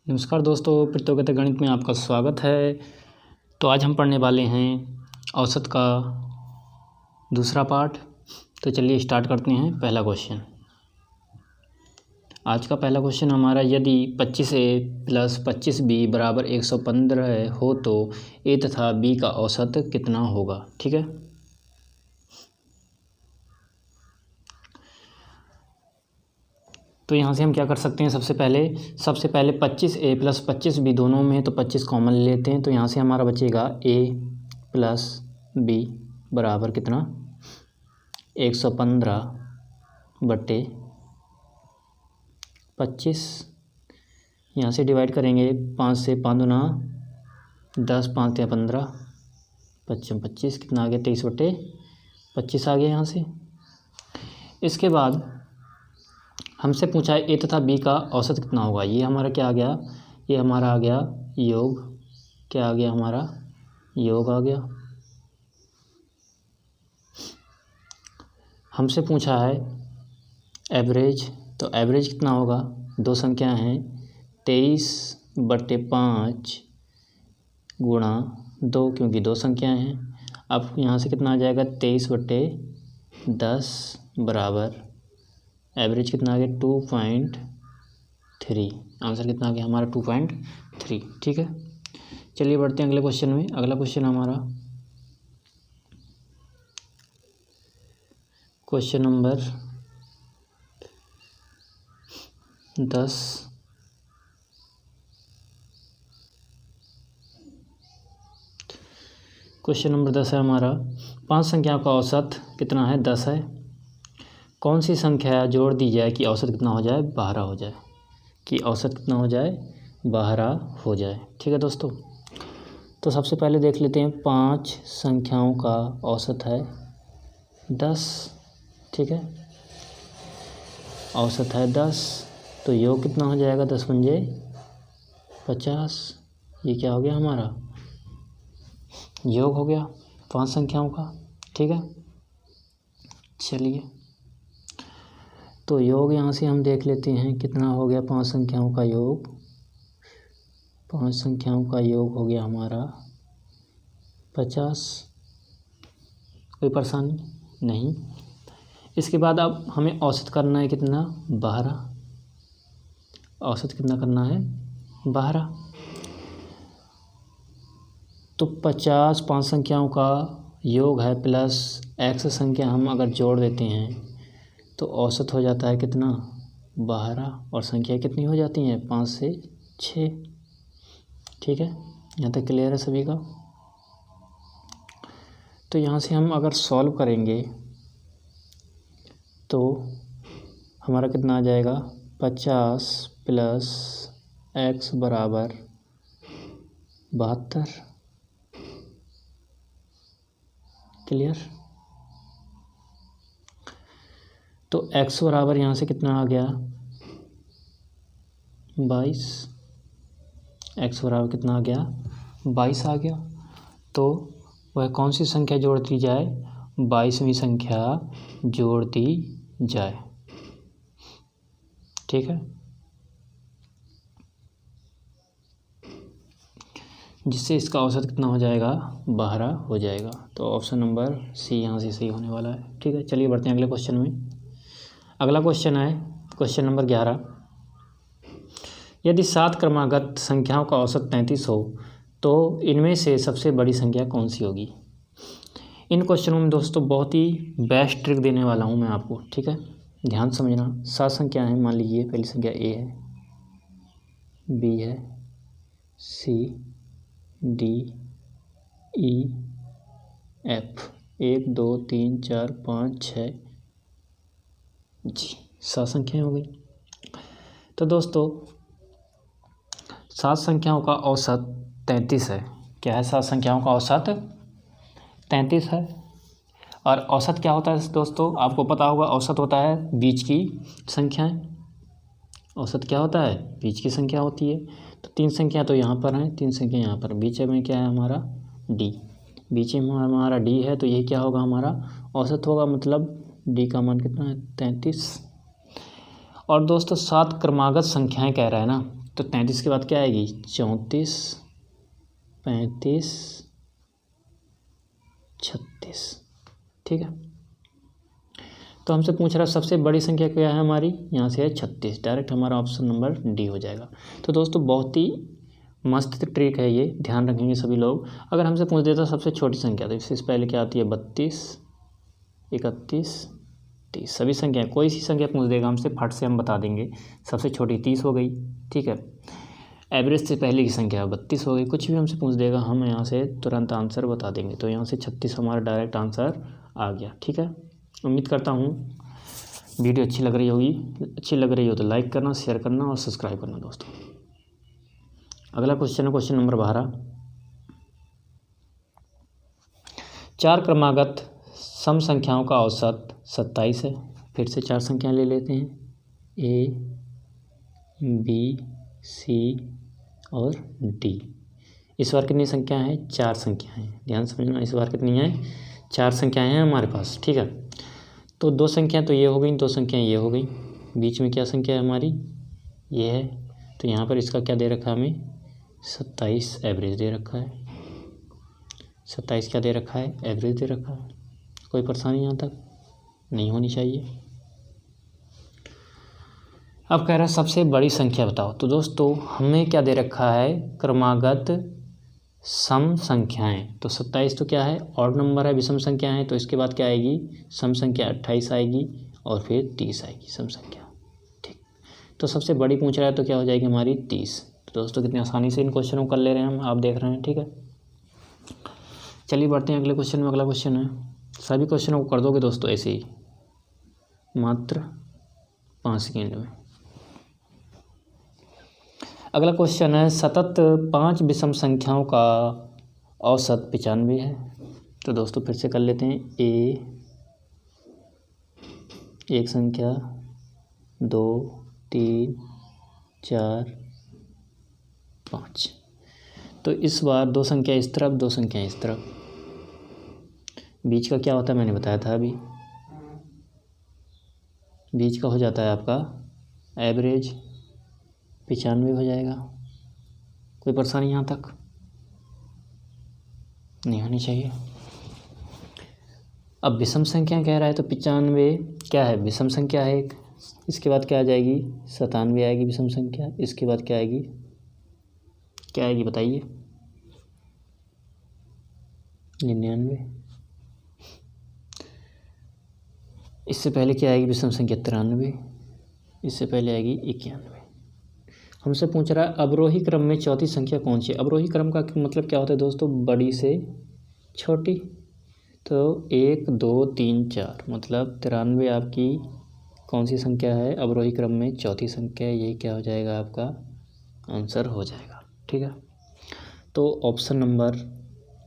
नमस्कार दोस्तों, प्रतियोगिता गणित में आपका स्वागत है। तो आज हम पढ़ने वाले हैं औसत का दूसरा पार्ट। तो चलिए स्टार्ट करते हैं। पहला क्वेश्चन, आज का पहला क्वेश्चन हमारा, यदि 25A + 25B = 115 हो तो A तथा B का औसत कितना होगा। ठीक है, तो यहाँ से हम क्या कर सकते हैं, सबसे पहले 25A + 25B दोनों में तो 25 कॉमन लेते हैं। तो यहाँ से हमारा बचेगा A + B बराबर कितना, 115/25। यहाँ से डिवाइड करेंगे 5 से, 5 दूना 10, 5 या 15, 25 कितना आ गया, 23/25 आ गया यहाँ से। इसके बाद हमसे पूछा है ए तथा बी का औसत कितना होगा। ये हमारा क्या आ गया, ये हमारा आ गया योग। क्या आ गया हमारा, योग आ गया। हमसे पूछा है एवरेज, तो एवरेज कितना होगा, दो संख्या हैं 23/5 गुणा 2, क्योंकि दो संख्याएं हैं। अब यहाँ से कितना आ जाएगा, 23/10 बराबर एवरेज कितना आ गया, 2.3। आंसर कितना आ गया हमारा, 2.3। ठीक है, चलिए बढ़ते हैं अगले क्वेश्चन में। अगला क्वेश्चन हमारा क्वेश्चन नंबर 10। क्वेश्चन नंबर 10 है हमारा, 5 संख्याओं का औसत कितना है, 10 है। कौन सी संख्या जोड़ दी जाए कि औसत कितना हो जाए, 12 हो जाए, कि औसत कितना हो जाए, 12 हो जाए। ठीक है दोस्तों, तो सबसे पहले देख लेते हैं, 5 संख्याओं का औसत है 10। ठीक है, औसत है 10, तो योग कितना हो जाएगा, 10 पंजे 50। ये क्या हो गया हमारा, योग हो गया 5 संख्याओं का। ठीक है, चलिए तो योग यहाँ से हम देख लेते हैं कितना हो गया, 5 संख्याओं का योग। 5 संख्याओं का योग हो गया हमारा 50। कोई परेशानी नहीं। इसके बाद अब हमें औसत करना है कितना, 12। औसत कितना करना है, 12। तो 50 5 संख्याओं का योग है प्लस x संख्या हम अगर जोड़ देते हैं तो औसत हो जाता है कितना, 12। और संख्या कितनी हो जाती हैं, 5 से 6। ठीक है, यहाँ तक क्लियर है सभी का। तो यहाँ से हम अगर सॉल्व करेंगे तो हमारा कितना आ जाएगा, 50 + x बराबर 72। क्लियर, तो x बराबर यहाँ से कितना आ गया, 22। x बराबर कितना आ गया, 22 आ गया। तो वह कौन सी संख्या जोड़ दी जाए, 22वीं संख्या जोड़ दी जाए। ठीक है, जिससे इसका औसत कितना हो जाएगा, 12 हो जाएगा। तो ऑप्शन नंबर सी यहाँ से सही होने वाला है। ठीक है, चलिए बढ़ते हैं अगले क्वेश्चन में। अगला क्वेश्चन है क्वेश्चन नंबर 11। यदि 7 क्रमागत संख्याओं का औसत 33 हो तो इनमें से सबसे बड़ी संख्या कौन सी होगी। इन क्वेश्चनों में दोस्तों बहुत ही बेस्ट ट्रिक देने वाला हूँ मैं आपको। ठीक है, ध्यान समझना। 7 संख्या है, मान लीजिए पहली संख्या A है, B है, C, D, E, F, 1 2 3 4 5 6 जी, 7 संख्याएँ हो गई। तो दोस्तों 7 संख्याओं का औसत 33 है। क्या है, 7 संख्याओं का औसत 33 है। और औसत क्या होता है दोस्तों, आपको पता होगा, औसत होता है बीच की संख्याएं। औसत क्या होता है, बीच की संख्या होती है। तो 3 संख्या तो यहाँ पर हैं, 3 संख्या यहाँ पर, बीच में क्या है हमारा, D। बीच में हमारा D है, तो ये क्या होगा, हमारा औसत होगा। मतलब D का मान कितना है, 33। और दोस्तों 7 क्रमागत संख्याएं कह रहा है ना, तो 33 के बाद क्या आएगी 34, 35, 36। ठीक है, तो हमसे पूछ रहा है सबसे बड़ी संख्या क्या है हमारी, यहाँ से है 36। डायरेक्ट हमारा ऑप्शन नंबर डी हो जाएगा। तो दोस्तों बहुत ही मस्त ट्रिक है ये, ध्यान रखेंगे सभी लोग। अगर हमसे पूछ देता सबसे छोटी संख्या, तो इससे पहले क्या आती है 32, 31, 30। सभी संख्याएं, कोई सी संख्या पूछ देगा हमसे, फट से हम बता देंगे। सबसे छोटी 30 हो गई। ठीक है, एवरेज से पहले की संख्या 32 हो गई। कुछ भी हमसे पूछ देगा, हम यहाँ से तुरंत आंसर बता देंगे। तो यहाँ से 36 हमारा डायरेक्ट आंसर आ गया। ठीक है, उम्मीद करता हूँ वीडियो अच्छी लग रही होगी। अच्छी लग रही हो तो लाइक करना, शेयर करना और सब्सक्राइब करना दोस्तों। अगला क्वेश्चन है क्वेश्चन नंबर 12। 4 क्रमागत सम संख्याओं का औसत 27 है। फिर से 4 संख्याएं ले लेते हैं, ए, बी, सी और डी। इस बार कितनी संख्या है 4 संख्याएं हैं। ध्यान समझना, इस बार कितनी है 4 संख्याएं हैं हमारे पास। ठीक है, तो 2 संख्याएं तो ये हो गई, 2 संख्याएं ये हो गई। बीच में क्या संख्या है हमारी, ये है। तो यहाँ पर इसका क्या दे रखा है हमें 27 एवरेज दे रखा है। 27 क्या दे रखा है एवरेज दे रखा है। कोई परेशानी यहाँ तक नहीं होनी चाहिए। अब कह रहा है सबसे बड़ी संख्या बताओ। तो दोस्तों हमें क्या दे रखा है क्रमागत सम संख्याएं। तो 27 तो क्या है ऑड नंबर है, विषम संख्या है। तो इसके बाद क्या आएगी सम संख्या 28 आएगी और फिर 30 आएगी सम संख्या। ठीक, तो सबसे बड़ी पूछ रहा है तो क्या हो जाएगी हमारी 30। तो दोस्तों कितनी आसानी से इन क्वेश्चनों को कर ले रहे हैं हम, आप देख रहे हैं। ठीक है, चलिए बढ़ते हैं अगले क्वेश्चन में। अगला क्वेश्चन है, सभी क्वेश्चनों को कर दोगे दोस्तों ऐसे ही मात्र 5 सेकेंड में। अगला क्वेश्चन है सतत 5 विषम संख्याओं का औसत 95 है। तो दोस्तों फिर से कर लेते हैं, ए एक संख्या, 2, 3, 4, 5। तो इस बार 2 संख्या इस तरफ, 2 संख्या इस तरफ। बीच का क्या होता है मैंने बताया था अभी, बीच का हो जाता है आपका एवरेज 95 हो जाएगा। कोई परेशानी यहाँ तक नहीं होनी चाहिए। अब विषम संख्या कह रहा है तो 95 क्या है विषम संख्या है एक। इसके बाद क्या आ जाएगी 97 आएगी विषम संख्या। इसके बाद क्या आएगी, क्या आएगी बताइए 99। इससे पहले क्या आएगी विषम संख्या 93। इससे पहले आएगी 91। हमसे पूछ रहा है अवरोही क्रम में चौथी संख्या कौन सी है। अवरोही क्रम का मतलब क्या होता है दोस्तों, बड़ी से छोटी। तो 1, 2, 3, 4 मतलब 93 आपकी कौन सी संख्या है अवरोही क्रम में चौथी संख्या है। यही क्या हो जाएगा आपका आंसर हो जाएगा। ठीक है, तो ऑप्शन नंबर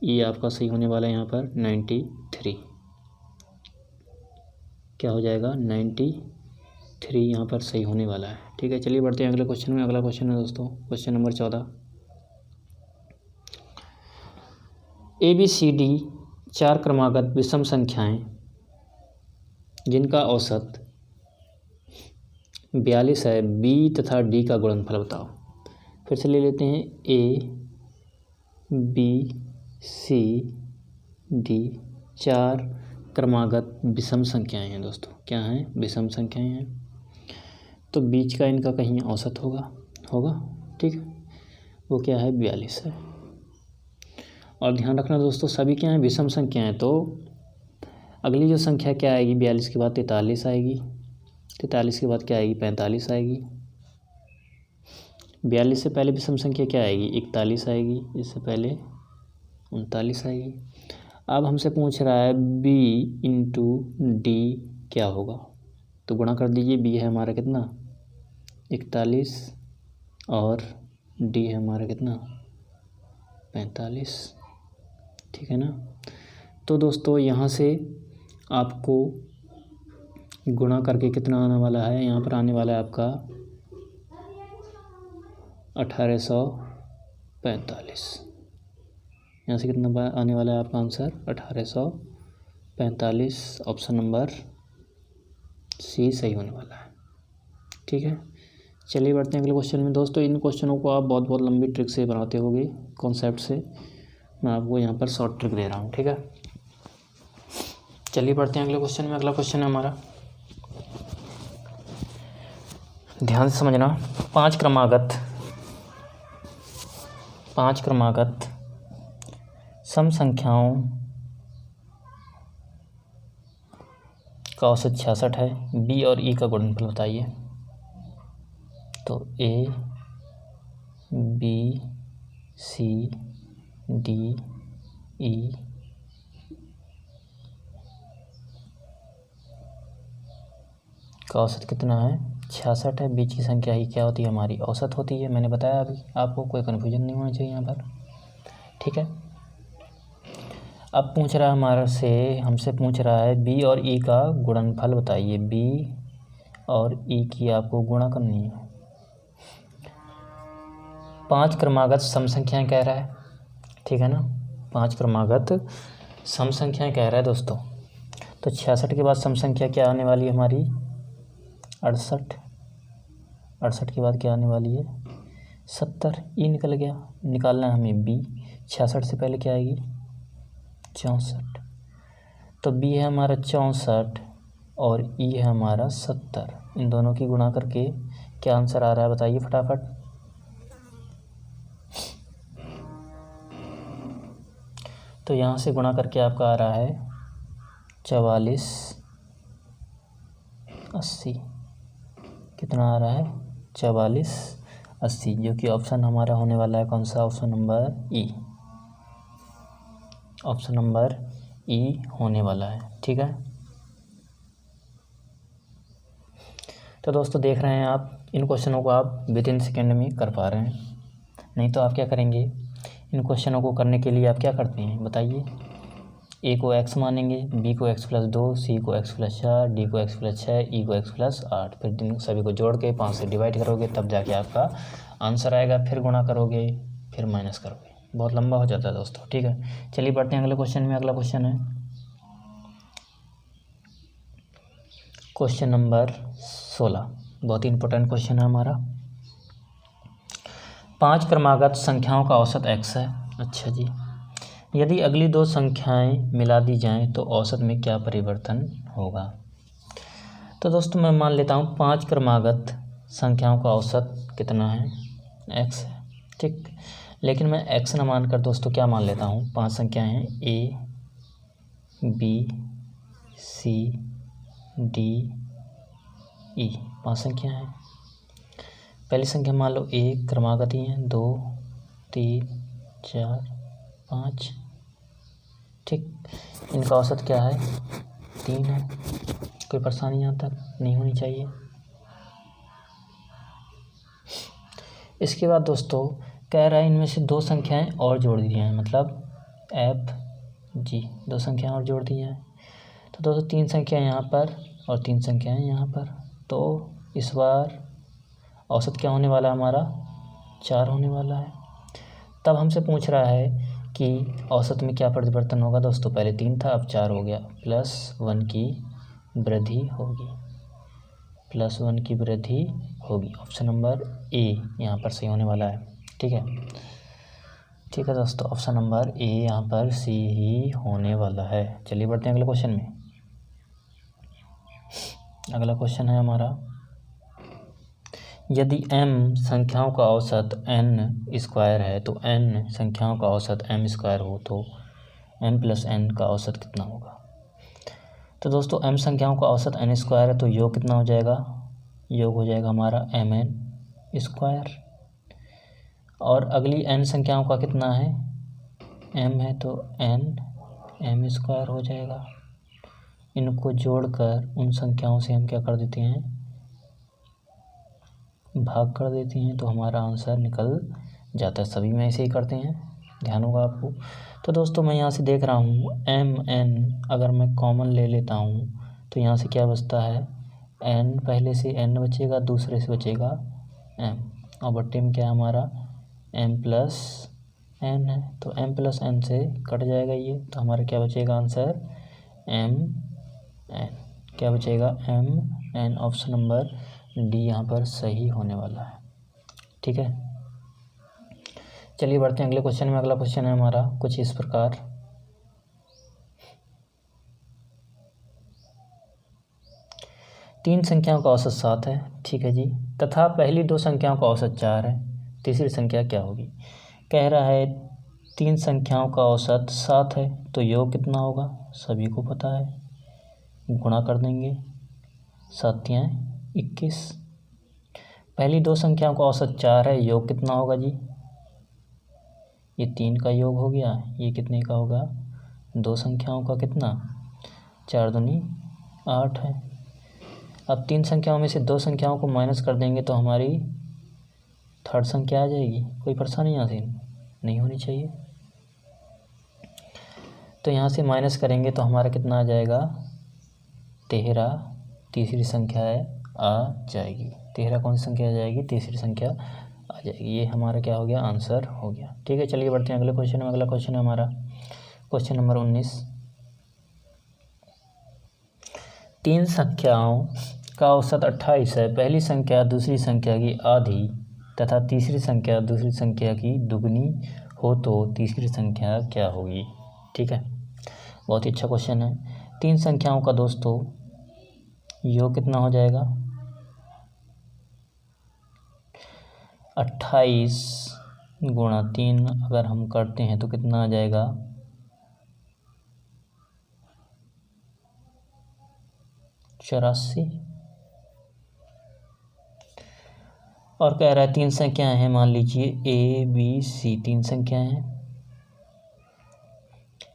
ई आपका सही होने वाला है। यहाँ पर 93 क्या हो जाएगा 93 यहाँ पर सही होने वाला है। ठीक है, चलिए बढ़ते हैं अगले क्वेश्चन में। अगला क्वेश्चन है दोस्तों क्वेश्चन नंबर 14। ABCD 4 क्रमागत विषम संख्याएं जिनका औसत 42 है, B तथा D का गुणनफल बताओ। फिर से ले लेते हैं, A, B, C, D 4 क्रमागत विषम संख्याएं हैं दोस्तों। क्या हैं विषम संख्याएं हैं। तो बीच का इनका कहीं औसत होगा। ठीक है, वो क्या है 42 है। और ध्यान रखना दोस्तों सभी क्या हैं विषम संख्या हैं। तो अगली जो संख्या क्या आएगी 42 के बाद 43 आएगी। 43 के बाद क्या आएगी 45 आएगी। 42 से पहले विषम संख्या क्या आएगी 41 आएगी। इससे पहले 39 आएगी। अब हमसे पूछ रहा है B इंटू D क्या होगा। तो गुणा कर दीजिए, B है हमारा कितना 41 और D है हमारा कितना 45। ठीक है ना। तो दोस्तों यहाँ से आपको गुणा करके कितना आने वाला है, यहाँ पर आने वाला है आपका 1845। यहाँ से कितना आने वाला है आपका आंसर 1845। ऑप्शन नंबर सी सही होने वाला है। ठीक है, चलिए बढ़ते हैं अगले क्वेश्चन में। दोस्तों इन क्वेश्चनों को आप बहुत बहुत लंबी ट्रिक से बनाते होगे, कॉन्सेप्ट से। मैं आपको यहाँ पर शॉर्ट ट्रिक दे रहा हूँ, ठीक है। चलिए बढ़ते हैं अगले क्वेश्चन में। अगला क्वेश्चन है हमारा, ध्यान से समझना। पांच क्रमागत सम संख्याओं का औसत 66 है। बी और ई का गुणनफल बताइए। तो A B C D E का औसत कितना है? 66 है। बीच की संख्या ही क्या होती है? हमारी औसत होती है। मैंने बताया अभी आपको, कोई कन्फ्यूजन नहीं होना चाहिए यहाँ पर, ठीक है। अब पूछ रहा है हमसे पूछ रहा है बी और ई का गुणनफल बताइए। बी और ई की आपको गुणा करनी है। पांच क्रमागत सम संख्याएं कह रहा है, ठीक है ना। पांच क्रमागत सम संख्याएं कह रहा है दोस्तों। तो 66 के बाद सम संख्या क्या आने वाली है हमारी? 68। 68 के बाद क्या आने वाली है? 70। ई निकल गया। निकालना है हमें बी। 66 से पहले क्या आएगी? 64। तो बी है हमारा 64 और ई है हमारा 70। इन दोनों की गुणा करके क्या आंसर आ रहा है बताइए फटाफट। तो यहाँ से गुणा करके आपका आ रहा है 4480। कितना आ रहा है? 4480, जो कि ऑप्शन हमारा होने वाला है कौन सा? ऑप्शन नंबर ई। ऑप्शन नंबर ई होने वाला है, ठीक है। तो दोस्तों देख रहे हैं आप, इन क्वेश्चनों को आप विद इन सेकेंड में कर पा रहे हैं। नहीं तो आप क्या करेंगे? इन क्वेश्चनों को करने के लिए आप क्या करते हैं बताइए। ए को x मानेंगे, बी को x+2, सी को x+4, डी को x+6, ई को x+8। फिर इन सभी को जोड़ के 5 से डिवाइड करोगे, तब जाके आपका आंसर आएगा। फिर गुणा करोगे, फिर माइनस करोगे। बहुत लंबा हो जाता है दोस्तों, ठीक है। चलिए बढ़ते हैं अगले क्वेश्चन में। अगला क्वेश्चन है क्वेश्चन नंबर 16। बहुत ही इंपॉर्टेंट क्वेश्चन है हमारा। पांच क्रमागत संख्याओं का औसत x है। अच्छा जी, यदि अगली दो संख्याएं मिला दी जाएं तो औसत में क्या परिवर्तन होगा? तो दोस्तों मैं मान लेता हूं पांच क्रमागत संख्याओं का औसत कितना है? x है, ठीक। लेकिन मैं x ना मानकर दोस्तों क्या मान लेता हूं? पांच संख्याएं हैं, a b c d e। पांच संख्याएं हैं। पहली संख्या मान लो a क्रमागत ही है, 2 3 4 5, ठीक। इनका औसत क्या है? 3 है। कोई परेशानी यहाँ तक नहीं होनी चाहिए। इसके बाद दोस्तों कह रहा है इनमें से दो संख्याएं और जोड़ दी हैं, मतलब f g, दो संख्याएं और जोड़ दी हैं। तो दोस्तों तीन संख्याएं यहाँ पर और तीन संख्याएं यहाँ पर। तो इस बार औसत क्या होने वाला है हमारा? 4 होने वाला है। तब हमसे पूछ रहा है कि औसत में क्या परिवर्तन होगा दोस्तों। पहले 3 था, अब 4 हो गया। +1 की वृद्धि होगी, +1 की वृद्धि होगी। ऑप्शन नंबर ए यहाँ पर सही होने वाला है, ठीक है। ठीक है दोस्तों, ऑप्शन नंबर ए यहाँ पर सी ही होने वाला है। चलिए बढ़ते हैं अगले क्वेश्चन में। अगला क्वेश्चन है हमारा, यदि m संख्याओं का औसत n² है तो n संख्याओं का औसत m² हो तो m+n का औसत कितना होगा? तो दोस्तों m संख्याओं का औसत n² है तो योग कितना हो जाएगा? योग हो जाएगा हमारा mn²। और अगली n संख्याओं का कितना है? m है तो n m² हो जाएगा। इनको जोड़कर उन संख्याओं से हम क्या कर देते हैं? भाग कर देते हैं, तो हमारा आंसर निकल जाता है। सभी में ऐसे ही करते हैं, ध्यान होगा आपको। तो दोस्तों मैं यहाँ से देख रहा हूँ mn, अगर मैं कॉमन ले लेता हूँ तो यहाँ से क्या बचता है? n, पहले से n बचेगा, दूसरे से बचेगा m, और बट्टे में क्या है हमारा? m+n है। तो m+n से कट जाएगा ये, तो हमारा क्या बचेगा आंसर? mn। क्या बचेगा? mn। ऑप्शन नंबर डी यहाँ पर सही होने वाला है। ठीक है, चलिए बढ़ते हैं अगले क्वेश्चन में। अगला क्वेश्चन है हमारा कुछ इस प्रकार। तीन संख्याओं का औसत 7 है, ठीक है जी, तथा पहली दो संख्याओं का औसत 4 है, तीसरी संख्या क्या होगी। कह रहा है तीन संख्याओं का औसत 7 है तो योग कितना होगा, सभी को पता है, गुणा कर देंगे, 7 या 21। पहली दो संख्याओं का औसत 4 है, योग कितना होगा जी, ये 3 का योग हो गया, ये कितने का होगा, दो संख्याओं का कितना, 4 दूनी 8 है। अब तीन संख्याओं में से दो संख्याओं को माइनस कर देंगे तो हमारी थर्ड संख्या आ जाएगी। कोई परेशानी यहाँ से नहीं होनी चाहिए। तो यहाँ से माइनस करेंगे तो हमारा कितना आ जाएगा, 13, तीसरी संख्या है आ जाएगी। 13 कौन सी संख्या आ जाएगी, तीसरी संख्या आ जाएगी। ये हमारा क्या हो गया, आंसर हो गया। ठीक है, चलिए बढ़ते हैं अगले क्वेश्चन में। अगला क्वेश्चन है हमारा क्वेश्चन नंबर 19। तीन संख्याओं का औसत 28 है, पहली संख्या दूसरी संख्या की आधी तथा तीसरी संख्या दूसरी संख्या की दुगनी हो तो तीसरी संख्या क्या होगी। ठीक है, बहुत ही अच्छा क्वेश्चन है। तीन संख्याओं का दोस्तों योग कितना हो जाएगा, 28 गुणा 3 अगर हम करते हैं तो कितना आ जाएगा, 84। और कह रहा है तीन संख्याएं हैं, मान लीजिए ए बी सी, तीन संख्याएं हैं।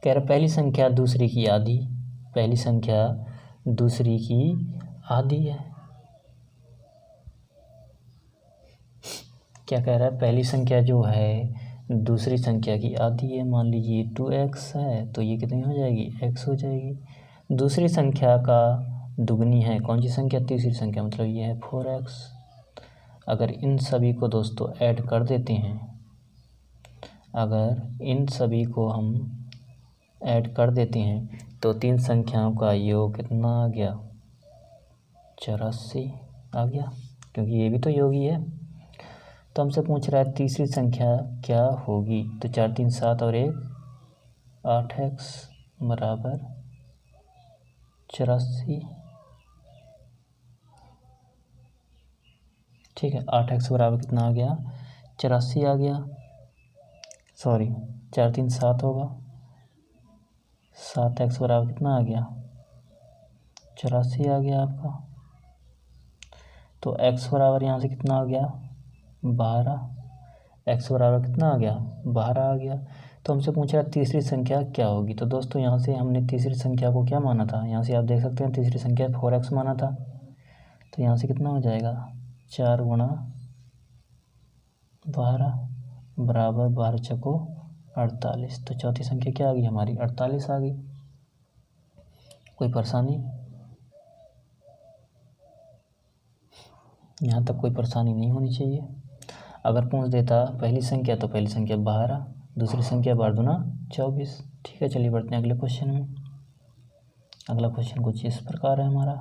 कह रहा पहली संख्या दूसरी की आधी, पहली संख्या दूसरी की आधी है। क्या कह रहा है, पहली संख्या जो है दूसरी संख्या की आधी है, मान लीजिए 2x है तो ये कितनी हो जाएगी, x हो जाएगी। दूसरी संख्या का दुगनी है, कौन सी संख्या, तीसरी संख्या, मतलब ये है 4x। अगर इन सभी को दोस्तों ऐड कर देते हैं, अगर इन सभी को हम ऐड कर देते हैं तो तीन संख्याओं का योग कितना आ गया, 84 आ गया, क्योंकि ये भी तो योग ही है। तो हमसे पूछ रहा है तीसरी संख्या क्या होगी, तो 4 3 7 और 1 8x बराबर 84। ठीक है, 8x बराबर कितना आ गया, 84 आ गया। सॉरी, 4 3 7 होगा, 7x बराबर कितना आ गया, 84 आ गया आपका। तो x बराबर यहाँ से कितना आ गया, 12। x बराबर कितना आ गया, 12 आ गया। तो हमसे पूछा तीसरी संख्या क्या होगी। तो दोस्तों यहाँ से हमने तीसरी संख्या को क्या माना था, यहाँ से आप देख सकते हैं तीसरी संख्या 4x माना था। तो यहाँ से कितना हो जाएगा, 4 गुणा 12 बराबर 12 चको 48। तो चौथी संख्या क्या आ गई हमारी, 48 आ गई। कोई परेशानी, यहाँ तक कोई परेशानी नहीं होनी चाहिए। अगर पूछ देता पहली संख्या तो पहली संख्या 12, दूसरी संख्या 12 दूना 24। ठीक है, चलिए बढ़ते हैं अगले क्वेश्चन में। अगला क्वेश्चन कुछ इस प्रकार है हमारा,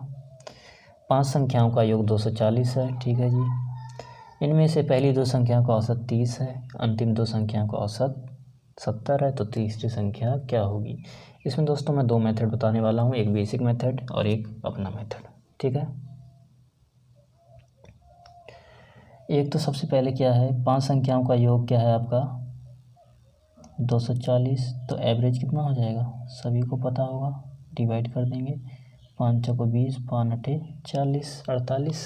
5 संख्याओं का योग 240 है। ठीक है जी, इनमें से पहली दो संख्याओं का औसत 30 है, अंतिम दो संख्याओं का औसत 70 है, तो तीसरी संख्या क्या होगी। इसमें दोस्तों मैं दो मेथड बताने वाला हूँ, एक बेसिक मेथड और एक अपना मेथड। ठीक है, एक तो सबसे पहले क्या है, 5 संख्याओं का योग क्या है आपका 240, तो एवरेज कितना हो जाएगा, सभी को पता होगा, डिवाइड कर देंगे, 5 चौको 20, 5 अठे 40, 48।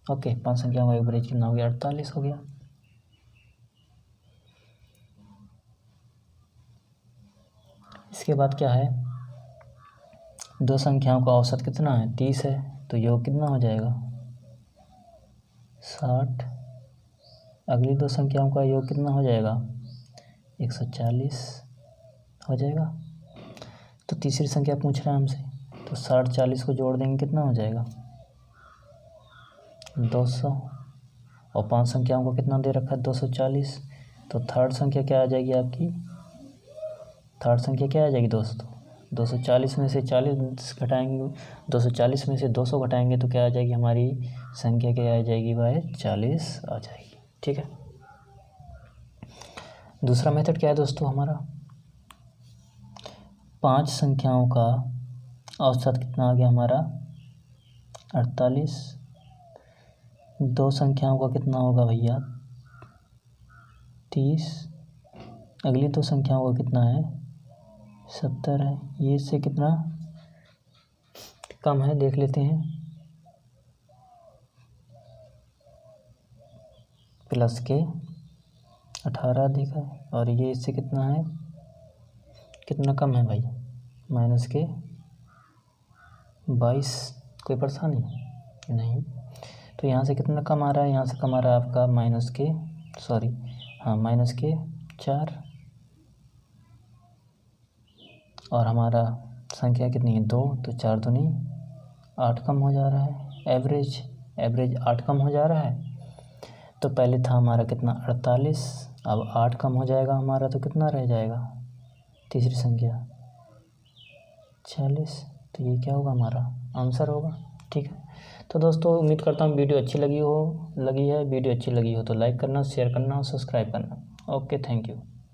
ओके, 5 संख्याओं का एवरेज कितना हो गया, 48 हो गया। इसके बाद क्या है, दो संख्याओं का औसत कितना है, 30 है, तो योग कितना हो जाएगा 60। अगली दो संख्याओं का योग कितना हो जाएगा 140 हो जाएगा। तो तीसरी संख्या पूछ रहा है हमसे, तो 60 40 को जोड़ देंगे कितना हो जाएगा 200। और 5 संख्याओं को कितना दे रखा है 240, तो थर्ड संख्या क्या आ जाएगी आपकी, थर्ड संख्या क्या आ जाएगी दोस्तों 240 में से 40 घटाएंगे, 240 में से 200 घटाएंगे तो क्या आ जाएगी हमारी संख्या, क्या आ जाएगी भाई 40 आ जाएगी। ठीक है। दूसरा मेथड क्या है दोस्तों हमारा, 5 संख्याओं का औसत कितना आ गया हमारा 48, 2 संख्याओं का कितना होगा भैया 30, अगली 2 संख्याओं का कितना है 70 है, ये इससे कितना कम है देख लेते हैं, प्लस के 18 देखा है, और ये इससे कितना है, कितना कम है भाई माइनस के 22। कोई परेशानी नहीं, तो यहाँ से कितना कम आ रहा है, यहाँ से कम आ रहा है आपका माइनस के माइनस के 4, और हमारा संख्या कितनी है 2, तो 4 दूनी 8 कम हो जा रहा है, एवरेज 8 कम हो जा रहा है। तो पहले था हमारा कितना 48, अब 8 कम हो जाएगा हमारा, तो कितना रह जाएगा तीसरी संख्या 40, तो ये क्या होगा हमारा आंसर होगा। ठीक है। तो दोस्तों उम्मीद करता हूँ वीडियो अच्छी लगी है, वीडियो अच्छी लगी हो तो लाइक करना, शेयर करना और सब्सक्राइब करना। Okay, thank you.